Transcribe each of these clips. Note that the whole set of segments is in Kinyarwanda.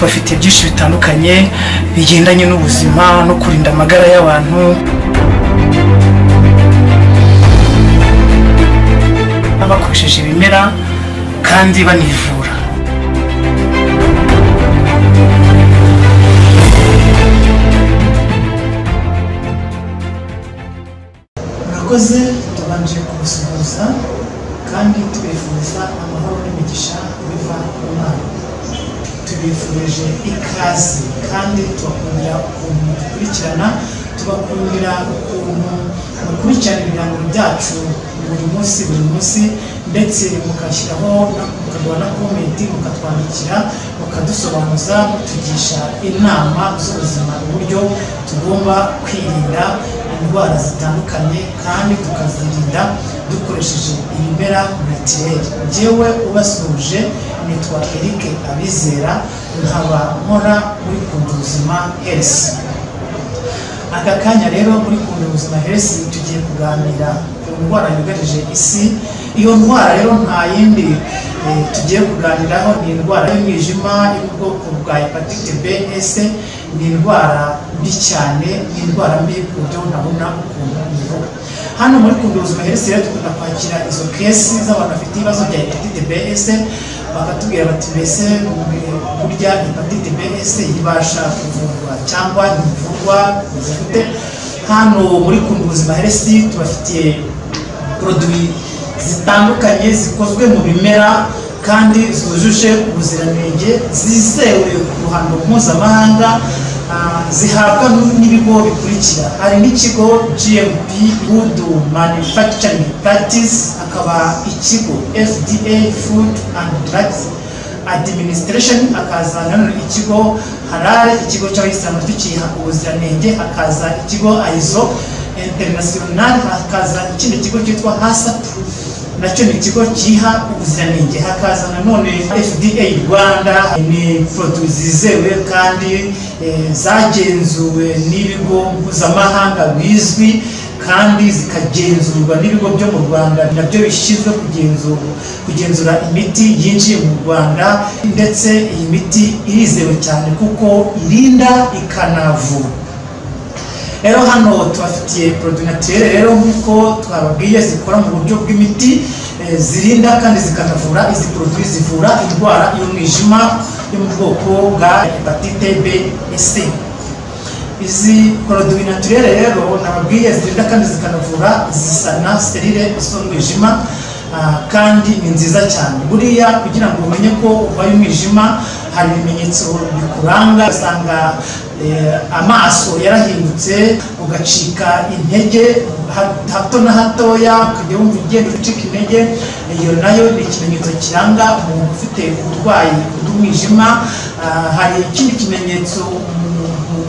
tubafitiye byinshi bitandukanye bigendanye n'ubuzima no kurinda amagara y'abantu. Bakoresheje ibimera kandi banivura. Murakoze, tubanje kubasuhuza kandi tubifuza amahoro n'imigisha biva ku Mana. Tubifurije ikaze kandi tubakundira ukuntu dukurikirana, tubakundira ukuntu mukurikirana ibiganiro byacu buri munsi ndetse mukashyiraho mukaduha na komenti, mukatwandikira, mukadusobanuza, mutugisha inama z'ubuzima uburyo tugomba kwirinda indwara zitandukanye kandi tukazirinda dukoresheje ibimera naturel. Jewe ubasuje nitwa Eric Abizera, nkaba nkora muri KUNDUBUZIMA Health. Aka kanya rero muri KUNDUBUZIMA Health tugiye kuganira ku ndwara yugarije isi. Iyo ndwara rero nta yindi tugiye kuganiraho, ni indwara y'umwijima y'ubwoko bwa hepatite B. Ni indwara mbi cyane, ni indwara mbi ku buryo nabona ukuntu ivuga. Hano muri KUNDUBUZIMA Health rero dukunda kwakira izo kesi z'abantu bafite ibibazo bya hepatite B, bakatubwira bati mbese burya hepatite B ibasha kuvurwa cyangwa ntivurwa zifite. Hano muri KUNDUBUZIMA Health tubafitiye produit zitandukanye zikozwe mu bimera kandi zujuje ubuziranenge, zizewe ku ruhando mpuzamahanga, zihabwa n'ibigo bikurikira. Hari n'ikigo GMP Good Manufacturing Practice, akaba ikigo FDA Food and Drugs Administration, akaza nanone ikigo harare, ikigo cy'abayisilamu tukiha ubuziranenge, hakaza ikigo ISO International, hakaza ikindi kigo cyitwa HASI, nacyo ni ikigo kiha ubuziranenge, hakaza nanone FDA Rwanda. Ni produit zizewe kandi zagenzuwe n'ibigo mpuzamahanga bizwi kandi zikagenzurwa n'ibigo byo mu Rwanda nabyo bishinzwe kugenzura imiti yinjiye mu Rwanda, ndetse iyi miti irizewe cyane kuko irinda ikanavura. Rero hano tubafitiye produit naturel rero nk'uko twababwiye, zikora mu buryo bw'imiti, zirinda kandi zikanavura. Izi produit zivura indwara y'umwijima yo mu bwoko bwa hepatite B. Izi produit naturel rero nababwiye zirinda kandi zikanavura, zisana selile z'umwijima kandi ni nziza cyane. Buriya kugira ngo umenye ko urwaye umwijima hari ibimenyetso bikuranga. Usanga amaso yarahindutse, ugacika intege hato na hatoya, ukajya wumva ugenda ucika intege. Iyo nayo ni ikimenyetso kiranga umuntu ufite uburwayi bw'umwijima. Hari ikindi kimenyetso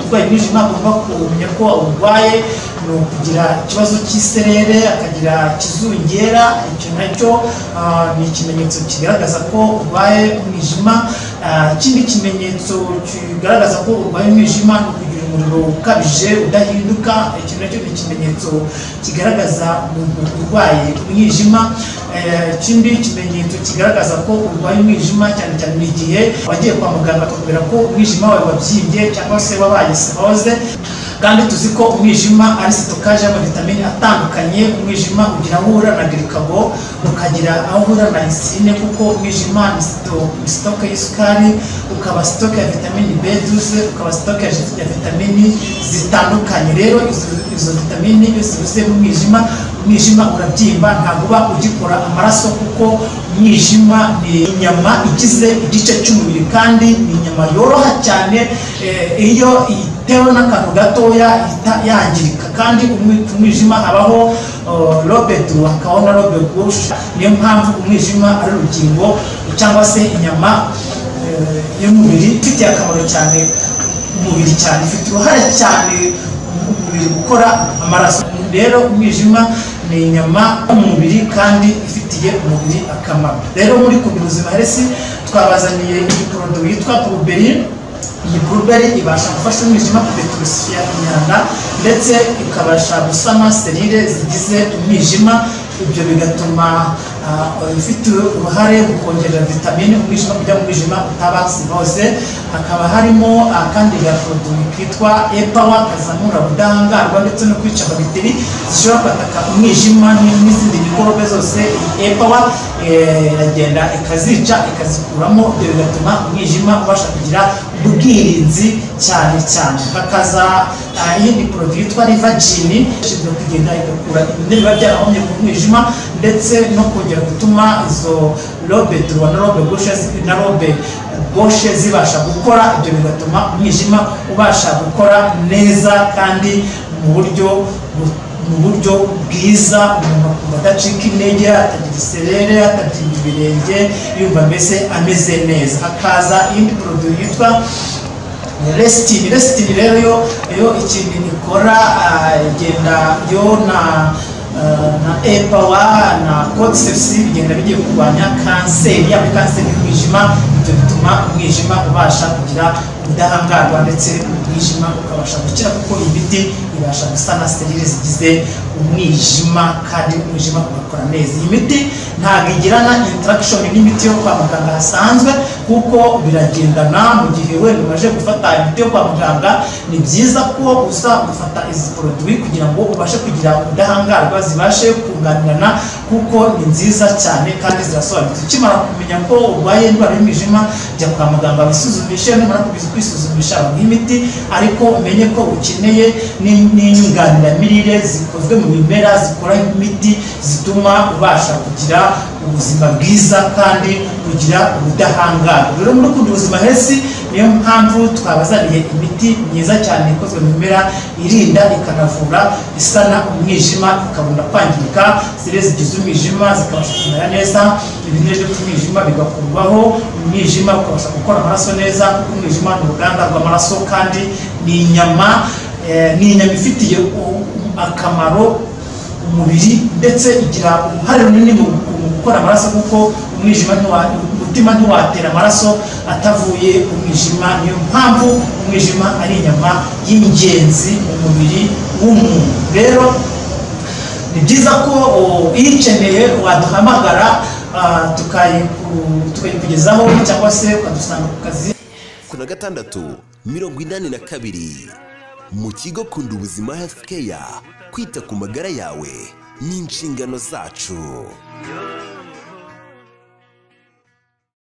urwaye umwijima agomba kumenya ko urwaye, ni ukugira ikibazo cy'iserere, akagira kizungera. Icyo nacyo ni ikimenyetso kigaragaza ko urwaye umwijima. Ikindi kimenyetso kigaragaza ko urwaye umwijima ni ukugira umuriro ukabije udahinduka. Icyo nacyo ni ikimenyetso kigaragaza umuntu urwaye umwijima. Ikindi kimenyetso kigaragaza ko urwaye umwijima cyane cyane ni igihe wagiye kwa muganga akakubwira ko umwijima wawe wabyimbye cyangwa se wabaye cirrhose. Kandi tuzi ko umwijima ari sitokaje y'amavitamini atandukanye. Umwijima ugira aho uhura na glikabo, ukagira aho uhura na insuline, kuko umwijima ni sitoke y'isukari, ukaba sitoke ya vitamini B12, ukaba sitoke ya vitamini zitandukanye. Rero izo vitamini iyo zibuze mu umwijima urabyimba, ntabwo uba ugikora amaraso, kuko umwijima ni inyama igize igice cy'umubiri kandi ni inyama yoroha cyane. Iyo itewe n'akantu gatoya yangirika. Kandi umwijima habaho lobe droit, hakabaho na lobe gauche. Niyo mpamvu umwijima ari urugingo cyangwa se inyama y'umubiri ifitiye akamaro cyane umubiri, cyane ifite uruhare cyane umubiri gukora amaraso. Rero umwijima ni inyama y'umubiri kandi ifitiye umubiri akamaro. Rero muri KUNDUBUZIMA Health twabazaniye iyi produit yitwa BLEUBERRY. Iyi BLEUBERRY ibasha gufasha umwijima kudetorosifiya imyanda, ndetse ikabasha gusana selile zigize umwijima. Ibyo bigatuma ifite uruhare mu kongera vitamine umwijima kujya mu mwijima utaba sinose. Hakaba harimo kandi ya produit kitwa epawa kazamura ubudahangarwa ndetse no kwica bagiteri zishobora kwataka umwijima n'izindi mikorobe zose. Epawa iragenda ikazica ikazikuramo, ibyo bigatuma umwijima ubasha kugira ubwirinzi cyane. Hakaza iyindi produit yitwa livagini ishinzwe kugenda igakura ibinure biba byarahomye ku mwijima ndetse no kongera gutuma izo lobe droit na lobe gauche zibasha gukora, ibyo bigatuma umwijima ubasha gukora neza kandi mu buryo bwiza, umuntu akumva adacika intege, atagira iserere, atagira ibirenge, yumva mbese ameze neza. Hakaza iyindi produit yitwa Resitini rero yo ikintu ikora igenda yo na epawa na kodisepsi bigenda bigiye kurwanya kanseri, yaba kanseri y'umwijima. Ibyo bituma umwijima ubasha kugira ubudahangarwa ndetse umwijima ukabasha gukira, kuko imiti ibasha gusana serire zigize umwijima kandi umwijima ugakora neza. Iyi miti ntabwo igirana interaction n'imiti yo kwa muganga hasanzwe, kuko biragendana. Mu gihe wenda umaze gufata imiti yo kwa muganga, ni byiza ko uza gufata izi produit kugira ngo ubashe kugira ubudahangarwa, zibashe kunganirana, kuko ni nziza cyane kandi zirasobanutse. Ukimara kumenya ko urwaye indwara y'umwijima, jya kwa muganga wisuzumishe, numara kwisuzumisha imiti, ariko umenye ko ukeneye n'inyunganiramirire zikozwe mu bimera zikora imiti zituma ubasha kugira ubuzima bwiza kandi kugira ubudahangarwa. Rero muri KUNDUBUZIMA hesi niyo mpamvu twabazaniye imiti myiza cyane ikozwe mu bimera, irinda ikanavura, isana umwijima, ikabunda kwangirika, zire zigize umwijima zikabasha kumera neza, ibinure byo kumwijima bigakurwaho, umwijima ukabasha gukora amaraso neza, kuko umwijima ni uruganda rw'amaraso kandi ni inyama ifitiye akamaro umubiri, ndetse igira uruhare runini mu gukora amaraso, kuko umutima ntiwatera amaraso atavuye umwijima. Niyo mpamvu umwijima ari inyama y'ingenzi mu mubiri w'umuntu. Rero ni byiza ko uyikeneye waduhamagara tukayikugezaho, cyangwa se ukadusanga ku kazi ku na 682 mu kigo KUNDUBUZIMA Health Care. Kwita ku magara yawe ni inshingano zacu.